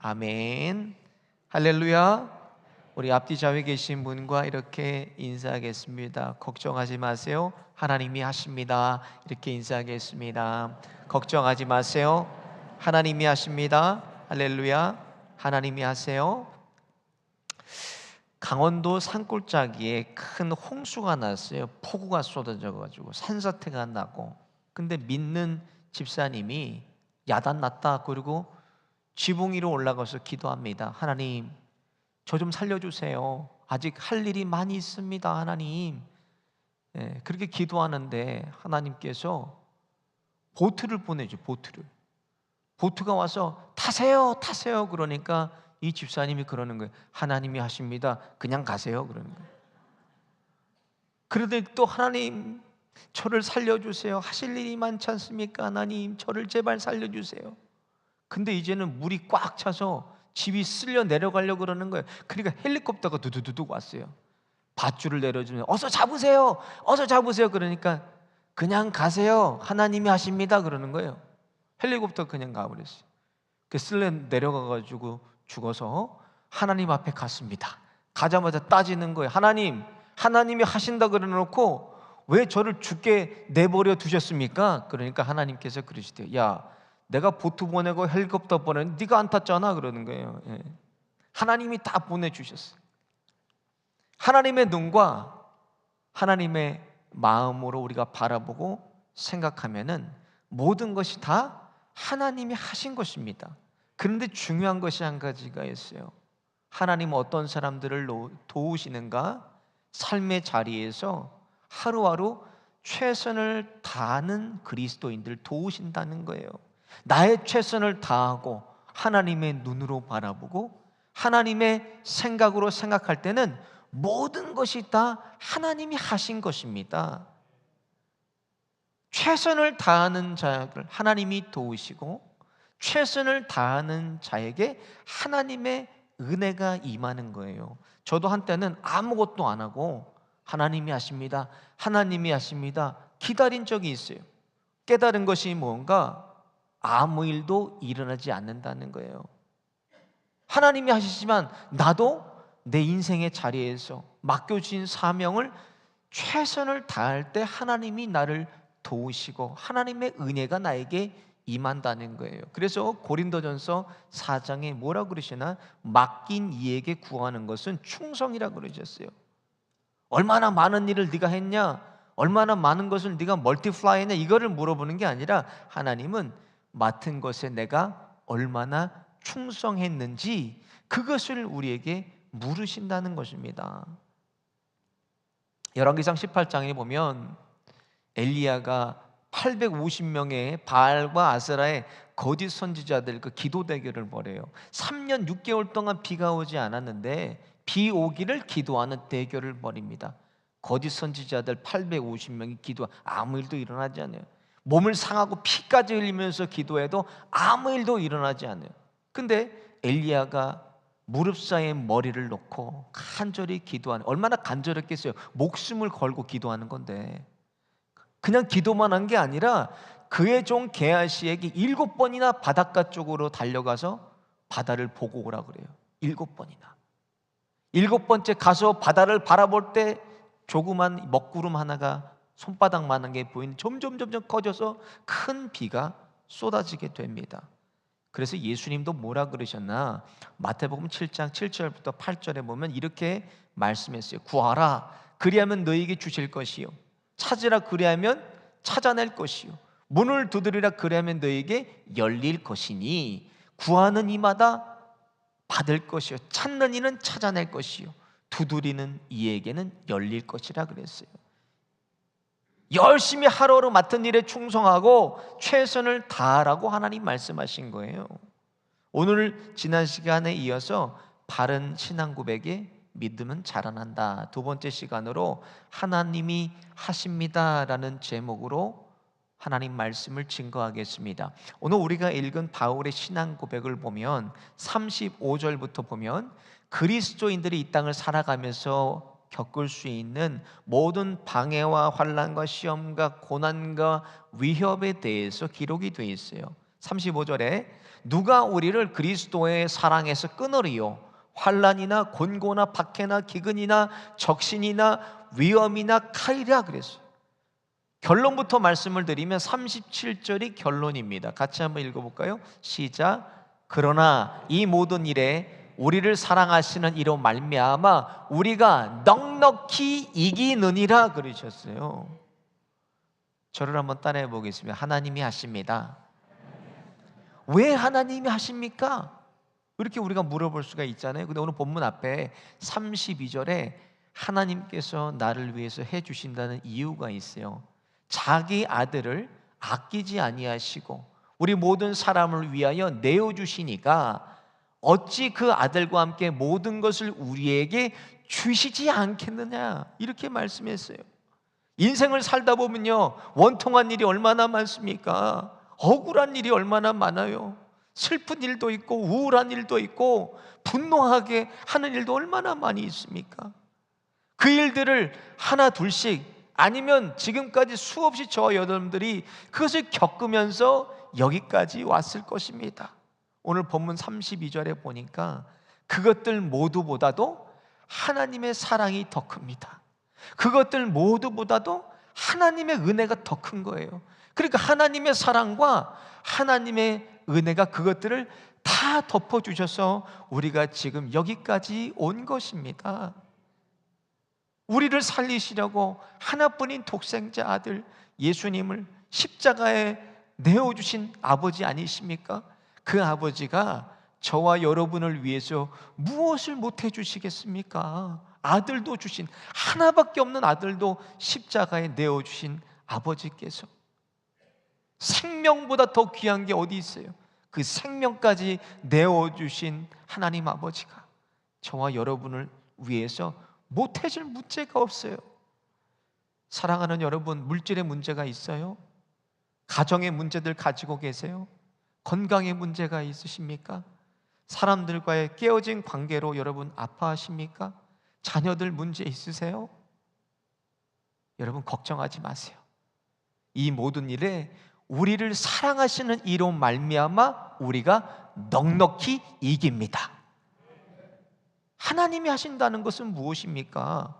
아멘. 할렐루야. 우리 앞뒤 좌우에 계신 분과 이렇게 인사하겠습니다. 걱정하지 마세요, 하나님이 하십니다. 이렇게 인사하겠습니다. 걱정하지 마세요, 하나님이 하십니다. 할렐루야. 하나님이 하세요. 강원도 산골짜기에 큰 홍수가 났어요. 폭우가 쏟아져 가지고 산사태가 나고, 근데 믿는 집사님이 야단 났다 그리고 지붕 위로 올라가서 기도합니다. 하나님, 저 좀 살려주세요. 아직 할 일이 많이 있습니다, 하나님. 그렇게 기도하는데 하나님께서 보트를 보내죠. 보트가 와서 타세요, 타세요. 그러니까 이 집사님이 그러는 거예요. 하나님이 하십니다. 그냥 가세요. 그러는 거예요. 그런데 또 하나님, 저를 살려주세요. 하실 일이 많지 않습니까? 하나님, 저를 제발 살려주세요. 근데 이제는 물이 꽉 차서 집이 쓸려 내려가려고 그러는 거예요. 그러니까 헬리콥터가 두두두둑 왔어요. 밧줄을 내려주면 어서 잡으세요, 어서 잡으세요. 그러니까 그냥 가세요, 하나님이 하십니다. 그러는 거예요. 헬리콥터 그냥 가버렸어요. 그 쓸려 내려가가지고 죽어서 하나님 앞에 갔습니다. 가자마자 따지는 거예요. 하나님, 하나님이 하신다 그러놓고 왜 저를 죽게 내버려 두셨습니까? 그러니까 하나님께서 그러시대요. 야, 내가 보트 보내고 헬리콥터 보내는데 네가 안 탔잖아. 그러는 거예요. 하나님이 다 보내주셨어요. 하나님의 눈과 하나님의 마음으로 우리가 바라보고 생각하면은 모든 것이 다 하나님이 하신 것입니다. 그런데 중요한 것이 한 가지가 있어요. 하나님은 어떤 사람들을 도우시는가? 삶의 자리에서 하루하루 최선을 다하는 그리스도인들을 도우신다는 거예요. 나의 최선을 다하고 하나님의 눈으로 바라보고 하나님의 생각으로 생각할 때는 모든 것이 다 하나님이 하신 것입니다. 최선을 다하는 자를 하나님이 도우시고 최선을 다하는 자에게 하나님의 은혜가 임하는 거예요. 저도 한때는 아무것도 안 하고 하나님이 하십니다, 하나님이 하십니다 기다린 적이 있어요. 깨달은 것이 뭔가 아무 일도 일어나지 않는다는 거예요. 하나님이 하시지만 나도 내 인생의 자리에서 맡겨주신 사명을 최선을 다할 때 하나님이 나를 도우시고 하나님의 은혜가 나에게 임한다는 거예요. 그래서 고린도전서 4장에 뭐라고 그러시나? 맡긴 이에게 구하는 것은 충성이라고 그러셨어요. 얼마나 많은 일을 네가 했냐, 얼마나 많은 것을 네가 멀티플라이 했냐, 이거를 물어보는 게 아니라 하나님은 맡은 것에 내가 얼마나 충성했는지 그것을 우리에게 물으신다는 것입니다. 열왕기상 18장에 보면 엘리야가 850명의 바알과 아세라의 거짓 선지자들 그 기도 대결을 벌여요. 3년 6개월 동안 비가 오지 않았는데 비 오기를 기도하는 대결을 벌입니다. 거짓 선지자들 850명이 기도, 아무 일도 일어나지 않아요. 몸을 상하고 피까지 흘리면서 기도해도 아무 일도 일어나지 않아요. 근데 엘리야가 무릎 사이에 머리를 놓고 간절히 기도하는, 얼마나 간절했겠어요. 목숨을 걸고 기도하는 건데 그냥 기도만 한 게 아니라 그의 종 게하시에게 7번이나 바닷가 쪽으로 달려가서 바다를 보고 오라 그래요. 7번이나. 7번째 가서 바다를 바라볼 때 조그만 먹구름 하나가 손바닥만한 게 보이는 점점 커져서 큰 비가 쏟아지게 됩니다. 그래서 예수님도 뭐라 그러셨나? 마태복음 7장 7절부터 8절에 보면 이렇게 말씀했어요. 구하라, 그리하면 너희에게 주실 것이요, 찾으라, 그리하면 찾아낼 것이요, 문을 두드리라, 그리하면 너희에게 열릴 것이니 구하는 이마다 받을 것이요, 찾는 이는 찾아낼 것이요, 두드리는 이에게는 열릴 것이라 그랬어요. 열심히 하루하루 맡은 일에 충성하고 최선을 다하라고 하나님 말씀하신 거예요. 오늘 지난 시간에 이어서 바른 신앙 고백에 믿음은 자라난다, 두 번째 시간으로 하나님이 하십니다라는 제목으로 하나님 말씀을 증거하겠습니다. 오늘 우리가 읽은 바울의 신앙 고백을 보면 35절부터 보면 그리스도인들이 이 땅을 살아가면서 겪을 수 있는 모든 방해와 환난과 시험과 고난과 위협에 대해서 기록이 되어 있어요. 35절에 누가 우리를 그리스도의 사랑에서 끊으리요? 환난이나 곤고나 박해나 기근이나 적신이나 위험이나 칼이라 그랬어요. 결론부터 말씀을 드리면 37절이 결론입니다. 같이 한번 읽어볼까요? 시작. 그러나 이 모든 일에 우리를 사랑하시는 이로 말미암아 우리가 넉넉히 이기느니라 그러셨어요. 저를 한번 따라해 보겠습니다. 하나님이 하십니다. 왜 하나님이 하십니까? 이렇게 우리가 물어볼 수가 있잖아요. 근데 오늘 본문 앞에 32절에 하나님께서 나를 위해서 해주신다는 이유가 있어요. 자기 아들을 아끼지 아니하시고 우리 모든 사람을 위하여 내어주시니까 어찌 그 아들과 함께 모든 것을 우리에게 주시지 않겠느냐, 이렇게 말씀했어요. 인생을 살다 보면요, 원통한 일이 얼마나 많습니까? 억울한 일이 얼마나 많아요. 슬픈 일도 있고 우울한 일도 있고 분노하게 하는 일도 얼마나 많이 있습니까? 그 일들을 하나 둘씩 아니면 지금까지 수없이 저와 여러분들이 그것을 겪으면서 여기까지 왔을 것입니다. 오늘 본문 32절에 보니까 그것들 모두보다도 하나님의 사랑이 더 큽니다. 그것들 모두보다도 하나님의 은혜가 더 큰 거예요. 그러니까 하나님의 사랑과 하나님의 은혜가 그것들을 다 덮어주셔서 우리가 지금 여기까지 온 것입니다. 우리를 살리시려고 하나뿐인 독생자 아들 예수님을 십자가에 내어주신 아버지 아니십니까? 그 아버지가 저와 여러분을 위해서 무엇을 못해 주시겠습니까? 아들도 주신, 하나밖에 없는 아들도 십자가에 내어주신 아버지께서 생명보다 더 귀한 게 어디 있어요? 그 생명까지 내어주신 하나님 아버지가 저와 여러분을 위해서 못해줄 문제가 없어요. 사랑하는 여러분, 물질의 문제가 있어요? 가정의 문제들 가지고 계세요? 건강의 문제가 있으십니까? 사람들과의 깨어진 관계로 여러분 아파하십니까? 자녀들 문제 있으세요? 여러분 걱정하지 마세요. 이 모든 일에 우리를 사랑하시는 이로 말미암아 우리가 넉넉히 이깁니다. 하나님이 하신다는 것은 무엇입니까?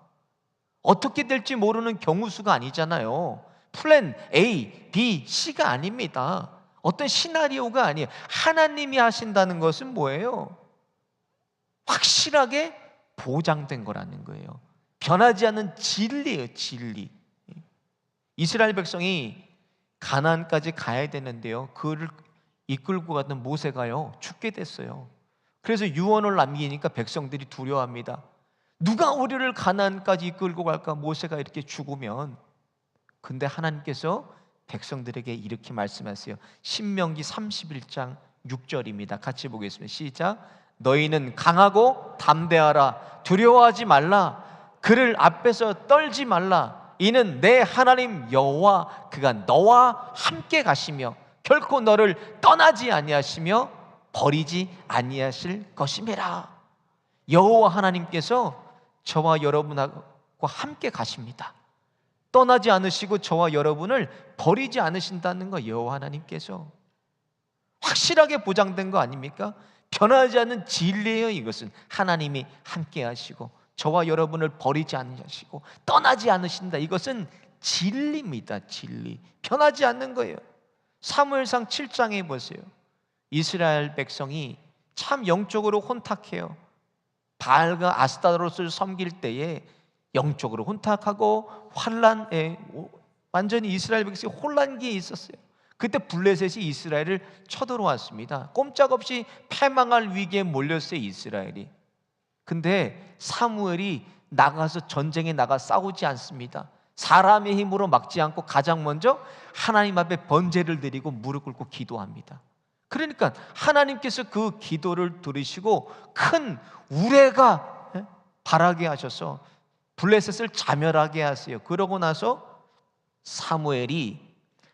어떻게 될지 모르는 경우수가 아니잖아요. 플랜 A, B, C가 아닙니다. 어떤 시나리오가 아니에요. 하나님이 하신다는 것은 뭐예요? 확실하게 보장된 거라는 거예요. 변하지 않는 진리예요, 진리. 이스라엘 백성이 가나안까지 가야 되는데요, 그를 이끌고 갔던 모세가요 죽게 됐어요. 그래서 유언을 남기니까 백성들이 두려워합니다. 누가 우리를 가나안까지 이끌고 갈까? 모세가 이렇게 죽으면. 근데 하나님께서 백성들에게 이렇게 말씀하세요. 신명기 31장 6절입니다. 같이 보겠습니다. 시작. 너희는 강하고 담대하라. 두려워하지 말라. 그를 앞에서 떨지 말라. 이는 내 하나님 여호와 그가 너와 함께 가시며 결코 너를 떠나지 아니하시며 버리지 아니하실 것임이라. 여호와 하나님께서 저와 여러분과 함께 가십니다. 떠나지 않으시고 저와 여러분을 버리지 않으신다는 거, 여호와 하나님께서 확실하게 보장된 거 아닙니까? 변하지 않는 진리예요. 이것은 하나님이 함께 하시고 저와 여러분을 버리지 않으시고 떠나지 않으신다. 이것은 진리입니다. 진리. 변하지 않는 거예요. 사무엘상 7장에 보세요. 이스라엘 백성이 참 영적으로 혼탁해요. 바알과 아스타로스를 섬길 때에 영적으로 혼탁하고 환란에 완전히 이스라엘 백성이 혼란기에 있었어요. 그때 블레셋이 이스라엘을 쳐들어왔습니다. 꼼짝없이 패망할 위기에 몰렸어요, 이스라엘이. 근데 사무엘이 나가서 전쟁에 나가 싸우지 않습니다. 사람의 힘으로 막지 않고 가장 먼저 하나님 앞에 번제를 드리고 무릎 꿇고 기도합니다. 그러니까 하나님께서 그 기도를 들으시고 큰 우레가 발하게 하셔서 블레셋을 자멸하게 하세요. 그러고 나서 사무엘이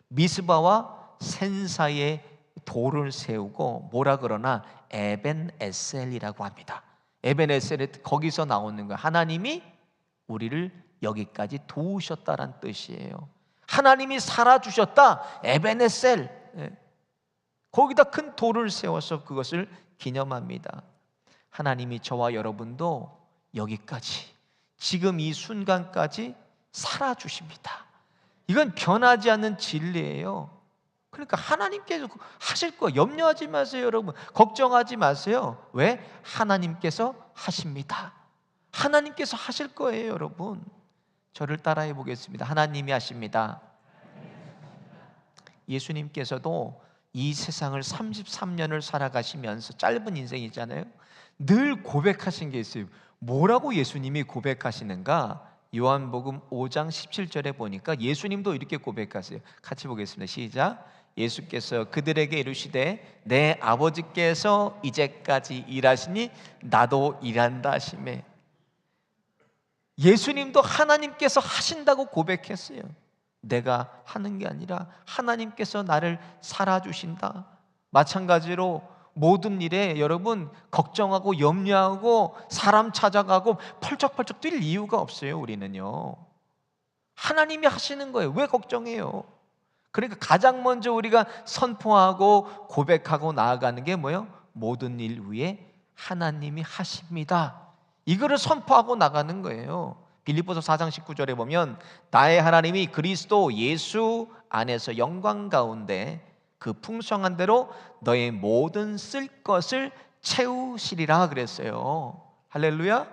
미스바와 센 사이에 돌을 세우고 뭐라 그러나 에벤에셀이라고 합니다. 에벤에셀이 거기서 나오는 거예요. 하나님이 우리를 여기까지 도우셨다란 뜻이에요. 하나님이 살아주셨다. 에벤에셀. 거기다 큰 돌을 세워서 그것을 기념합니다. 하나님이 저와 여러분도 여기까지, 지금 이 순간까지 살아주십니다. 이건 변하지 않는 진리예요. 그러니까 하나님께서 하실 거 염려하지 마세요, 여러분. 걱정하지 마세요. 왜? 하나님께서 하십니다. 하나님께서 하실 거예요, 여러분. 저를 따라해 보겠습니다. 하나님이 하십니다. 예수님께서도 이 세상을 33년을 살아가시면서, 짧은 인생이잖아요, 늘 고백하신 게 있어요. 뭐라고 예수님이 고백하시는가? 요한복음 5장 17절에 보니까 예수님도 이렇게 고백하세요. 같이 보겠습니다. 시작. 예수께서 그들에게 이르시되 내 아버지께서 이제까지 일하시니 나도 일한다 하시매. 예수님도 하나님께서 하신다고 고백했어요. 내가 하는 게 아니라 하나님께서 나를 살아주신다. 마찬가지로 모든 일에 여러분 걱정하고 염려하고 사람 찾아가고 펄쩍펄쩍 뛸 이유가 없어요. 우리는요, 하나님이 하시는 거예요. 왜 걱정해요? 그러니까 가장 먼저 우리가 선포하고 고백하고 나아가는 게 뭐예요? 모든 일 위에 하나님이 하십니다. 이거를 선포하고 나가는 거예요. 빌립보서 4장 19절에 보면 나의 하나님이 그리스도 예수 안에서 영광 가운데 그 풍성한 대로 너의 모든 쓸 것을 채우시리라 그랬어요. 할렐루야.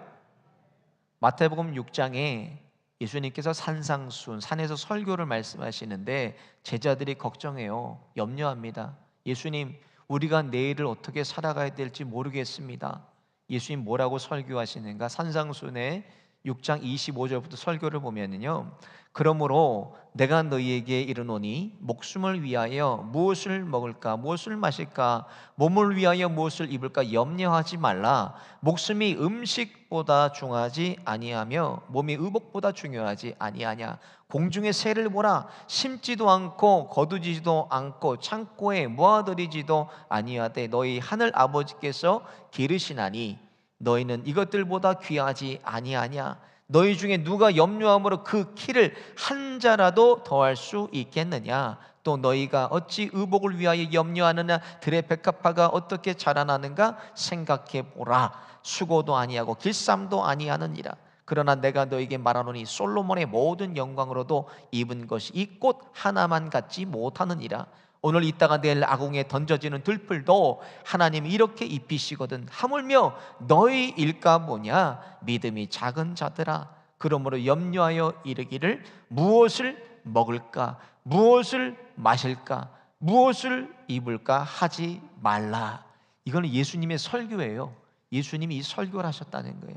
마태복음 6장에 예수님께서 산상수훈, 산에서 설교를 말씀하시는데 제자들이 걱정해요. 염려합니다. 예수님, 우리가 내일을 어떻게 살아가야 될지 모르겠습니다. 예수님 뭐라고 설교하시는가? 산상수훈의 6장 25절부터 설교를 보면요, 그러므로 내가 너희에게 이르노니 목숨을 위하여 무엇을 먹을까 무엇을 마실까 몸을 위하여 무엇을 입을까 염려하지 말라. 목숨이 음식보다 중하지 아니하며 몸이 의복보다 중요하지 아니하냐. 공중의 새를 보라. 심지도 않고 거두지도 않고 창고에 모아들이지도 아니하되 너희 하늘 아버지께서 기르시나니 너희는 이것들보다 귀하지 아니하냐. 너희 중에 누가 염려함으로 그 키를 한 자라도 더할 수 있겠느냐. 또 너희가 어찌 의복을 위하여 염려하느냐. 들의 백합화가 어떻게 자라나는가 생각해 보라. 수고도 아니하고 길쌈도 아니하느니라. 그러나 내가 너에게 말하노니 솔로몬의 모든 영광으로도 입은 것이 이 꽃 하나만 같지 못하느니라. 오늘 있다가 내일 아궁에 던져지는 들풀도 하나님이 이렇게 입히시거든. 하물며 너희 일까 뭐냐. 믿음이 작은 자들아. 그러므로 염려하여 이르기를 무엇을 먹을까 무엇을 마실까 무엇을 입을까 하지 말라. 이거는 예수님의 설교예요. 예수님이 이 설교를 하셨다는 거예요.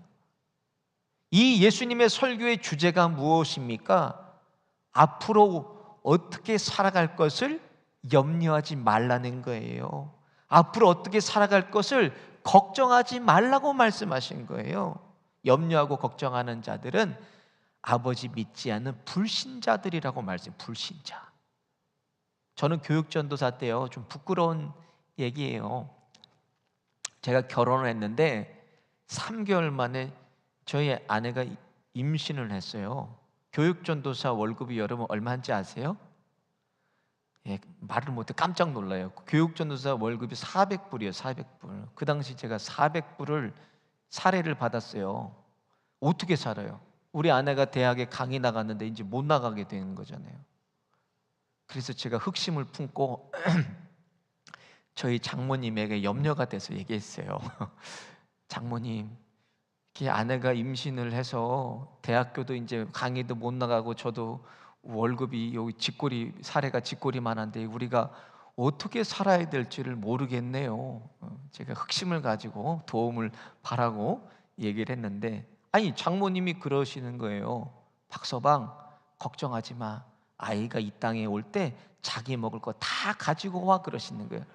이 예수님의 설교의 주제가 무엇입니까? 앞으로 어떻게 살아갈 것을 염려하지 말라는 거예요. 앞으로 어떻게 살아갈 것을 걱정하지 말라고 말씀하신 거예요. 염려하고 걱정하는 자들은 아버지 믿지 않는 불신자들이라고 말씀. 불신자. 저는 교육전도사 때요, 좀 부끄러운 얘기예요. 제가 결혼을 했는데 3개월 만에 저희 아내가 임신을 했어요. 교육전도사 월급이 여러분 얼마인지 아세요? 예, 말을 못해 깜짝 놀라요. 교육전도사 월급이 400불이에요. 400불. 그 당시 제가 400불을 사례를 받았어요. 어떻게 살아요? 우리 아내가 대학에 강의 나갔는데 이제 못 나가게 되는 거잖아요. 그래서 제가 흑심을 품고 저희 장모님에게 염려가 돼서 얘기했어요. 장모님, 아내가 임신을 해서 대학교도 이제 강의도 못 나가고 저도 월급이 여기 쥐꼬리 사례가 쥐꼬리만한데 우리가 어떻게 살아야 될지를 모르겠네요. 제가 흑심을 가지고 도움을 바라고 얘기를 했는데, 아니 장모님이 그러시는 거예요. 박서방, 걱정하지 마. 아이가 이 땅에 올 때 자기 먹을 거 다 가지고 와 그러시는 거예요.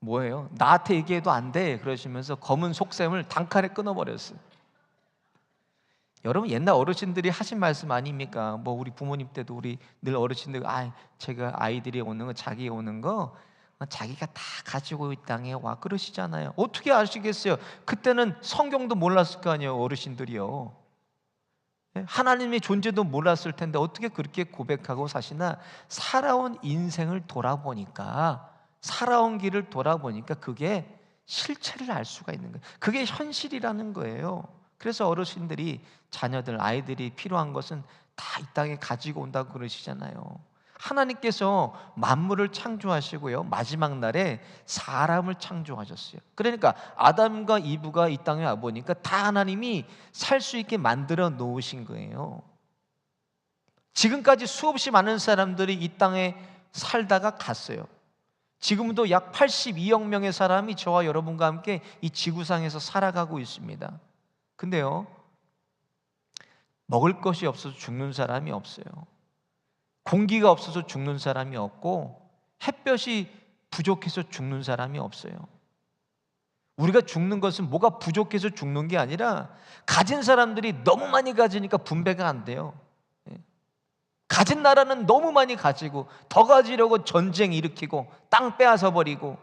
뭐예요? 나한테 얘기해도 안 돼 그러시면서 검은 속셈을 단칼에 끊어버렸어요. 여러분, 옛날 어르신들이 하신 말씀 아닙니까? 뭐 우리 부모님 때도 우리 늘 어르신들, 제가 아이들이 오는 거, 자기 오는 거 자기가 다 가지고 이 땅에 와 그러시잖아요. 어떻게 아시겠어요? 그때는 성경도 몰랐을 거 아니에요, 어르신들이요. 하나님의 존재도 몰랐을 텐데 어떻게 그렇게 고백하고 사시나? 살아온 인생을 돌아보니까, 살아온 길을 돌아보니까 그게 실체를 알 수가 있는 거예요. 그게 현실이라는 거예요. 그래서 어르신들이 자녀들, 아이들이 필요한 것은 다 이 땅에 가지고 온다고 그러시잖아요. 하나님께서 만물을 창조하시고요, 마지막 날에 사람을 창조하셨어요. 그러니까 아담과 이브가 이 땅에 와보니까 다 하나님이 살 수 있게 만들어 놓으신 거예요. 지금까지 수없이 많은 사람들이 이 땅에 살다가 갔어요. 지금도 약 82억 명의 사람이 저와 여러분과 함께 이 지구상에서 살아가고 있습니다. 근데요, 먹을 것이 없어서 죽는 사람이 없어요. 공기가 없어서 죽는 사람이 없고, 햇볕이 부족해서 죽는 사람이 없어요. 우리가 죽는 것은 뭐가 부족해서 죽는 게 아니라 가진 사람들이 너무 많이 가지니까 분배가 안 돼요. 가진 나라는 너무 많이 가지고 더 가지려고 전쟁 일으키고 땅 빼앗아 버리고,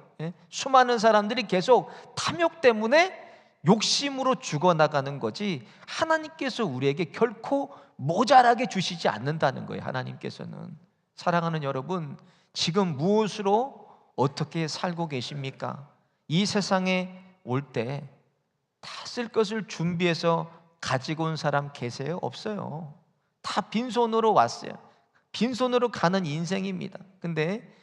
수많은 사람들이 계속 탐욕 때문에 욕심으로 죽어나가는 거지, 하나님께서 우리에게 결코 모자라게 주시지 않는다는 거예요. 하나님께서는. 사랑하는 여러분, 지금 무엇으로 어떻게 살고 계십니까? 이 세상에 올 때 다 쓸 것을 준비해서 가지고 온 사람 계세요? 없어요. 다 빈손으로 왔어요. 빈손으로 가는 인생입니다. 근데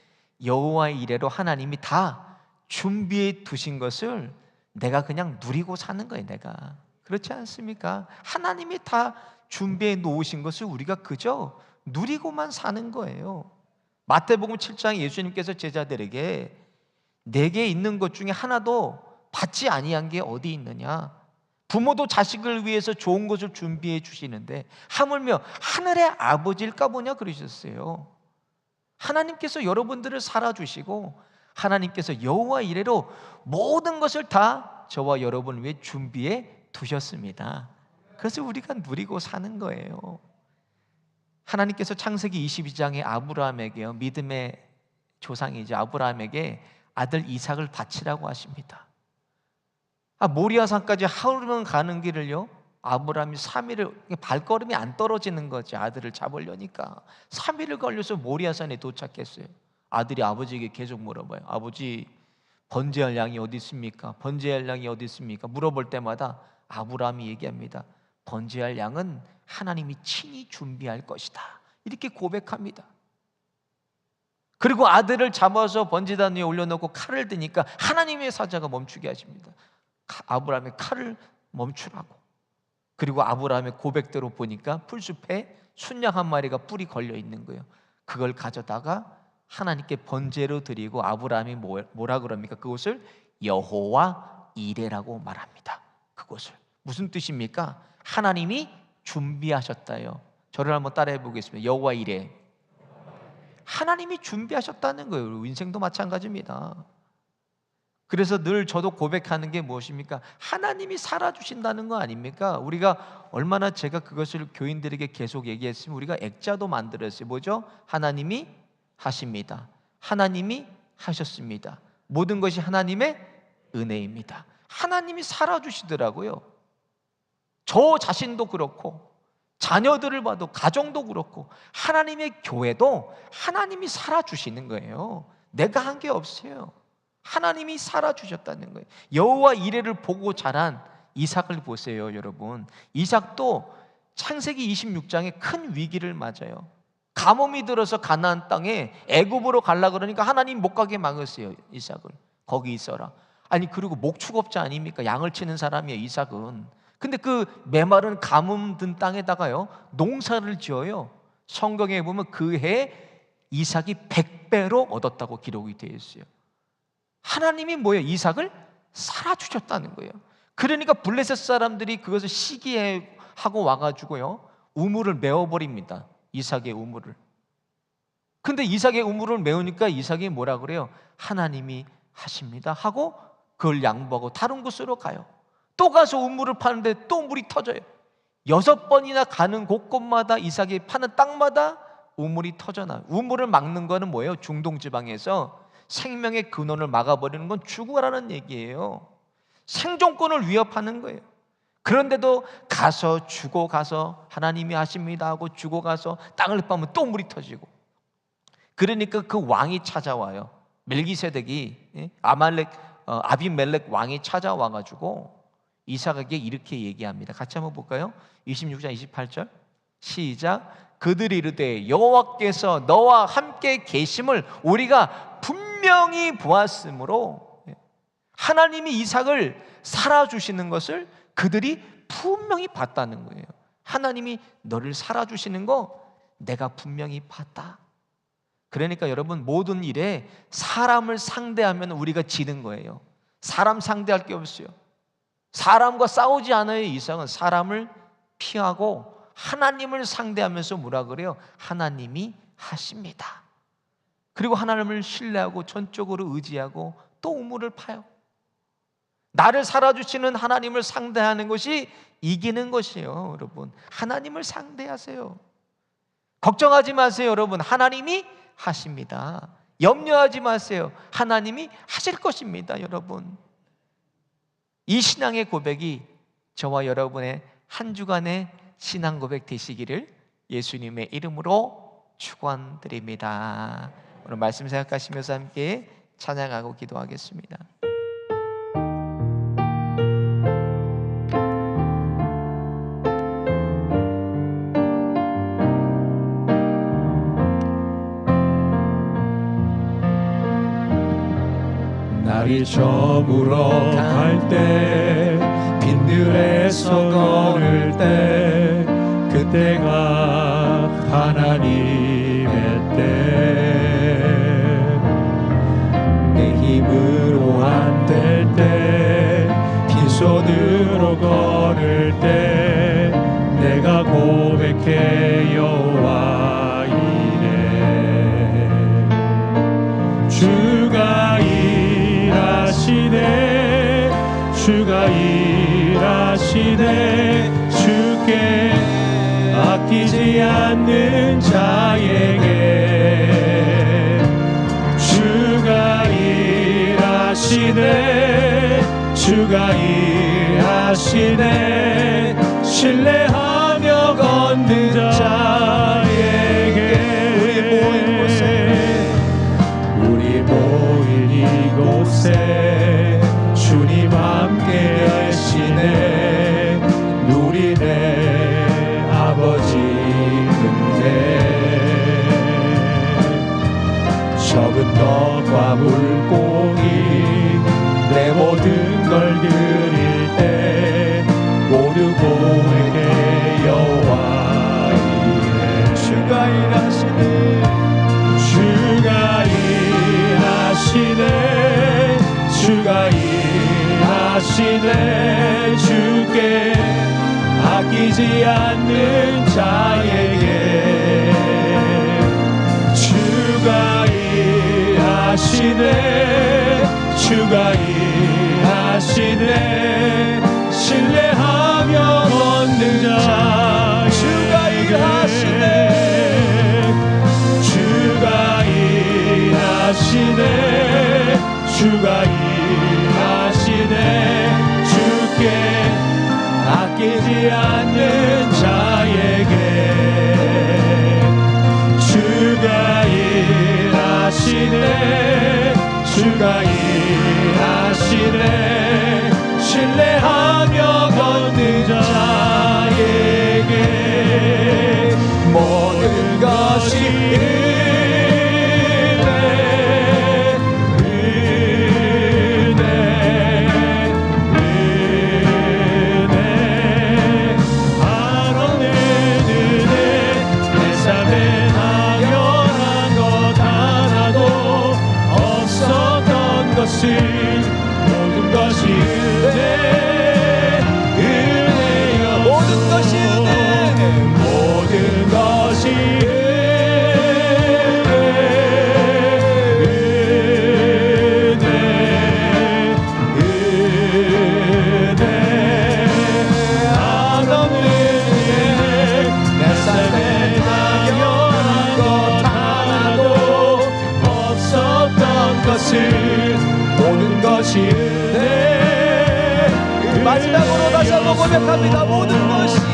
여호와의 이레로 하나님이 다 준비해 두신 것을 내가 그냥 누리고 사는 거예요. 내가. 그렇지 않습니까? 하나님이 다 준비해 놓으신 것을 우리가 그저 누리고만 사는 거예요. 마태복음 7장에 예수님께서 제자들에게 내게 있는 것 중에 하나도 받지 아니한 게 어디 있느냐? 부모도 자식을 위해서 좋은 것을 준비해 주시는데 하물며 하늘의 아버지일까 보냐 그러셨어요. 하나님께서 여러분들을 살아주시고 하나님께서 여호와 이레로 모든 것을 다 저와 여러분을 위해 준비해 두셨습니다. 그래서 우리가 누리고 사는 거예요. 하나님께서 창세기 22장에 아브라함에게요, 믿음의 조상이죠, 아브라함에게 아들 이삭을 바치라고 하십니다. 모리아산까지 하루는 가는 길을요, 아브라함이 3일을, 발걸음이 안 떨어지는 거지, 아들을 잡으려니까 3일을 걸려서 모리아산에 도착했어요. 아들이 아버지에게 계속 물어봐요. 아버지, 번제할 양이 어디 있습니까? 번제할 양이 어디 있습니까? 물어볼 때마다 아브라함이 얘기합니다. 번제할 양은 하나님이 친히 준비할 것이다, 이렇게 고백합니다. 그리고 아들을 잡아서 번제단 위에 올려놓고 칼을 드니까 하나님의 사자가 멈추게 하십니다. 아브라함의 칼을 멈추라고. 그리고 아브라함의 고백대로 보니까 풀숲에 순양 한 마리가 뿔이 걸려 있는 거예요. 그걸 가져다가 하나님께 번제로 드리고 아브라함이 뭐라 그럽니까? 그곳을 여호와 이레라고 말합니다. 그곳을. 무슨 뜻입니까? 하나님이 준비하셨다요. 저를 한번 따라해 보겠습니다. 여호와 이레. 하나님이 준비하셨다는 거예요. 인생도 마찬가지입니다. 그래서 늘 저도 고백하는 게 무엇입니까? 하나님이 살아주신다는 거 아닙니까? 우리가 얼마나, 제가 그것을 교인들에게 계속 얘기했으면 우리가 액자도 만들었어요. 뭐죠? 하나님이 하십니다. 하나님이 하셨습니다. 모든 것이 하나님의 은혜입니다. 하나님이 살아주시더라고요. 저 자신도 그렇고 자녀들을 봐도 가정도 그렇고 하나님의 교회도 하나님이 살아주시는 거예요. 내가 한 게 없어요. 하나님이 살아주셨다는 거예요. 여호와 이레를 보고 자란 이삭을 보세요, 여러분. 이삭도 창세기 26장에 큰 위기를 맞아요. 가뭄이 들어서 가나안 땅에 애굽으로 가려고 그러니까 하나님 못 가게 막으세요. 이삭을 거기 있어라. 아니, 그리고 목축업자 아닙니까? 양을 치는 사람이에요, 이삭은. 근데 그 메마른 가뭄 든 땅에다가요, 농사를 지어요. 성경에 보면 그 해 이삭이 100배로 얻었다고 기록이 되어 있어요. 하나님이 뭐예요? 이삭을 살아주셨다는 거예요. 그러니까 블레셋 사람들이 그것을 시기하고 와가지고요, 우물을 메워버립니다. 이삭의 우물을. 근데 이삭의 우물을 메우니까 이삭이 뭐라 그래요? 하나님이 하십니다 하고 그걸 양보하고 다른 곳으로 가요. 또 가서 우물을 파는데 또 물이 터져요. 6번이나 가는 곳곳마다 이삭이 파는 땅마다 우물이 터져나요. 우물을 막는 거는 뭐예요? 중동 지방에서 생명의 근원을 막아버리는 건 죽으라는 얘기예요. 생존권을 위협하는 거예요. 그런데도 가서 주고 가서 하나님이 하십니다 하고 주고 가서 땅을 파면 또 물이 터지고. 그러니까 그 왕이 찾아와요. 멜기세덱이, 아비멜렉 왕이 찾아와가지고 이삭에게 이렇게 얘기합니다. 같이 한번 볼까요? 26장 28절 시작. 그들이 이르되 여호와께서 너와 함께 계심을 우리가 분명히 보았으므로, 하나님이 이삭을 살아주시는 것을 그들이 분명히 봤다는 거예요. 하나님이 너를 살아주시는 거 내가 분명히 봤다. 그러니까 여러분, 모든 일에 사람을 상대하면 우리가 지는 거예요. 사람 상대할 게 없어요. 사람과 싸우지 않아요. 이삭은 사람을 피하고 하나님을 상대하면서 뭐라 그래요? 하나님이 하십니다. 그리고 하나님을 신뢰하고 전적으로 의지하고 또 우물을 파요. 나를 살아주시는 하나님을 상대하는 것이 이기는 것이에요. 여러분, 하나님을 상대하세요. 걱정하지 마세요. 여러분, 하나님이 하십니다. 염려하지 마세요. 하나님이 하실 것입니다. 여러분, 이 신앙의 고백이 저와 여러분의 한 주간의 신앙 고백 되시기를 예수님의 이름으로 축원드립니다. 오늘 말씀 생각하시면서 함께 찬양하고 기도하겠습니다. 날이 저물어 갈 때 빈들에서 걸을 때 그때가 하나님의 때 내 힘으로 안 될 때 빈손으로 걸을 때 내가 고백해 여호와 이래 주가 일하시네 주가 일하시네 주께 아끼지 않는 자에게 주가 일하시네 주가 일하시네 신뢰하며 걷는 자에게 우리 모인 이곳에 주님 함께 계시네 누리네 아버지 은혜 적은 것과 물고기 내 모든 걸 드릴 때 모두 고백해 여호와 이래 주가 일하시네 주가 일하시네 주가 일하시네 주께 아끼지 않는 자에게 주가 일하시네 주가 일하시네 신뢰하며 걷는 자 주가 일하시네 주가 일하시네 주가 일하시네 주께 아끼지 않는 자에게 주가 일하시네 주가 일하시네 신뢰하며 걷는 자에게 모든 것이 모든 것이 은혜여 모든 것이 은혜 모든 것이 은혜 아름다운 은혜 내 삶에 당연한 것 하나도 없었던 것을 모든 것이 은혜 마지막으로 다시 한번 고백합니다. 모든 것이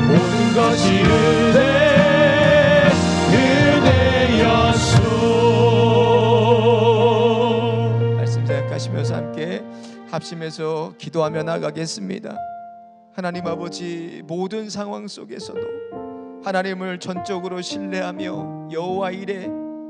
모든 것이 은혜였소. 말씀 생각하시면서 함께 합심해서 기도하며 나가겠습니다. 하나님 아버지, 모든 상황 속에서도 하나님을 전적으로 신뢰하며 여호와 이레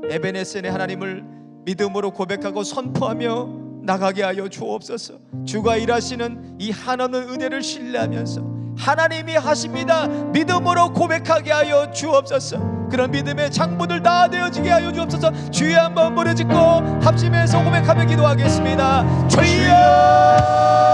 에베네셀의 하나님을 믿음으로 고백하고 선포하며 나가게 하여 주옵소서. 주가 일하시는 이 한없는 은혜를 신뢰하면서 하나님이 하십니다 믿음으로 고백하게 하여 주옵소서. 그런 믿음의 장부들 다 되어지게 하여 주옵소서. 주여 한번 부르짖고 합심해서 고백하며 기도하겠습니다. 주여